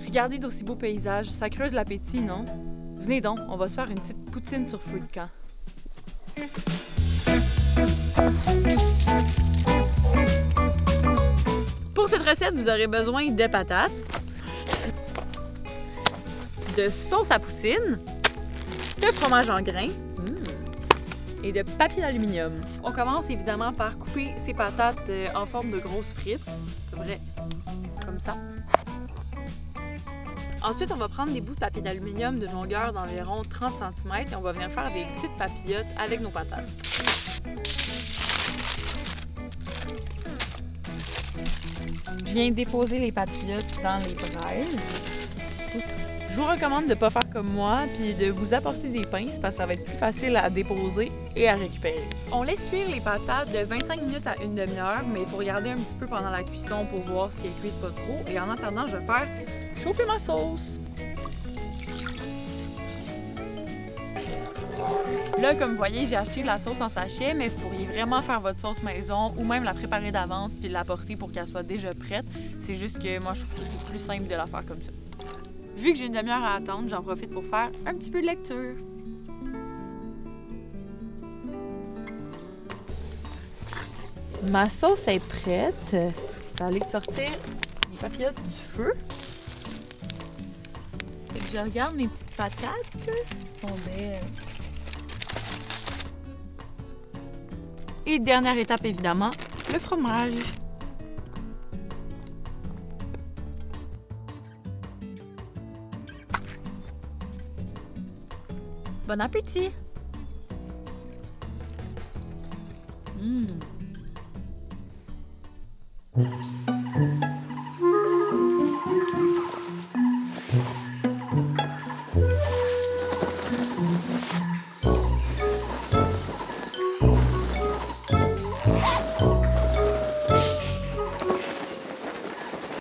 Regardez d'aussi beaux paysages, ça creuse l'appétit, non? Venez donc, on va se faire une petite poutine sur feu de camp. Pour cette recette, vous aurez besoin de patates, de sauce à poutine, de fromage en grains et de papier d'aluminium. On commence évidemment par couper ces patates en forme de grosses frites, comme ça. Ensuite, on va prendre des bouts de papier d'aluminium d'une longueur d'environ 30 cm et on va venir faire des petites papillotes avec nos patates. Je viens déposer les papillotes dans les braises. Je vous recommande de ne pas faire comme moi puis de vous apporter des pinces parce que ça va être plus facile à déposer et à récupérer. On laisse cuire les patates de 25 minutes à une demi-heure, mais il faut regarder un petit peu pendant la cuisson pour voir si elles cuisent pas trop. Et en attendant, je vais faire chauffer ma sauce. Là, comme vous voyez, j'ai acheté de la sauce en sachet, mais vous pourriez vraiment faire votre sauce maison ou même la préparer d'avance puis l'apporter pour qu'elle soit déjà prête. C'est juste que moi, je trouve que c'est plus simple de la faire comme ça. Vu que j'ai une demi-heure à attendre, j'en profite pour faire un petit peu de lecture. Ma sauce est prête. Je vais aller sortir les papillotes du feu. Je regarde mes petites patates. Elles sont belles. Et dernière étape, évidemment, le fromage. Bon appétit!